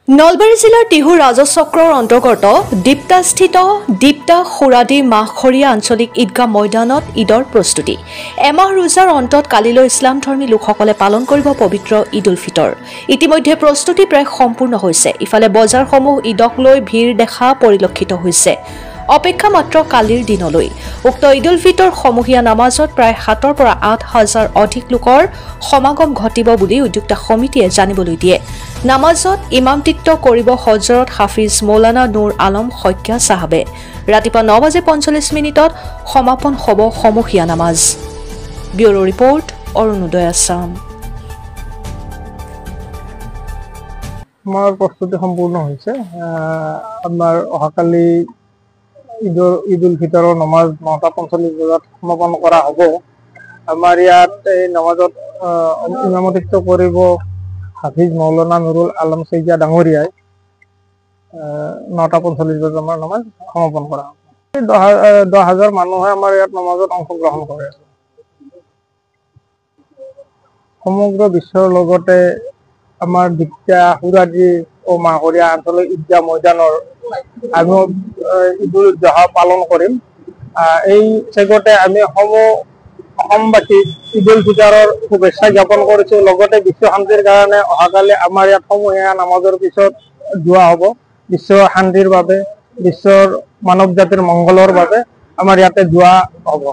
নলবাৰী জিলাৰ টিহু ৰাজচক্ৰৰ অন্তৰ্গত দীপ্তাস্থিত দীপ্তা খুৰাদী মাহখৰীয়া আঞ্চলিক ঈদগাহ ময়দানত ঈদৰ প্ৰস্তুতি। এমাহ ৰোজাৰ অন্তত কালিলৈ ইছলাম ধৰ্মী লোকসকলে পালন কৰিব পবিত্ৰ ঈদ উল ফিতৰ। ইতিমধ্যে প্ৰস্তুতি প্ৰায় সম্পূৰ্ণ হৈছে। ইফালে বজাৰসমূহ ঈদক লৈ ভিৰ দেখা পৰিলক্ষিত হৈছে। অপেক্ষা মাত্ৰ কালিৰ দিনলৈ। উক্ত ঈদ উল ফিতৰ সমূহীয়া নামাজত প্ৰায় 7,000 পৰা 8,000 অধিক লোকৰ সমাগম ঘটিব বুলি উদ্যোক্তা সমিতিয়ে জানিবলৈ দিয়ে। নামাজত ইমামতিত্ব কৰিব হজৰত হাফিজ মৌলানা নুৰ আলম শইকীয়া চাহাবে। ৰাতিপুৱা 9:45 সমাপন হ'ব সমূহীয়া নামাজ। Bureau report, Arunodoy Assam. আমাৰ প্ৰস্তুতি সম্পূৰ্ণ হৈছে। আমাৰ অহাকালি ঈদ উল ফিতৰৰ নমাজ 9:45 বজাত সমাপন কৰা হ'ব। আমাৰ ইয়াত এই নমাজত ইমামতিত্ব কৰিব হাফিজ মৌলানা নুৰুল আলম শইকীয়া ডাঙৰীয়াই। 9:45 বজাত আমাৰ নমাজ সমাপন কৰা হ'ব। 10,000 মানুহে আমাৰ ইয়াত নমাজত অংশগ্ৰহণ কৰে। সমগ্ৰ বিশ্বৰ লগতে আমাৰ দীপ্তা খুৰাদী ও মাহখৰীয়া আঞ্চলিক ঈদগাহ ময়দানৰ আমি ঈদ উল জহা পালন কৰিম। এই চেগতে আমি অসমবাসী ঈদ উল ফিতৰৰ শুভেচ্ছা জ্ঞাপন কৰিছো। লগতে বিশ্ব শান্তিৰ কাৰণে অহাকালি আমাৰ ইয়াত সমূহীয়া নামাজৰ পিছত দোৱা হ'ব। বিশ্ব শান্তিৰ বাবে, বিশ্বৰ মানৱ জাতিৰ মংগলৰ বাবে আমাৰ ইয়াতে দোৱা হ'ব।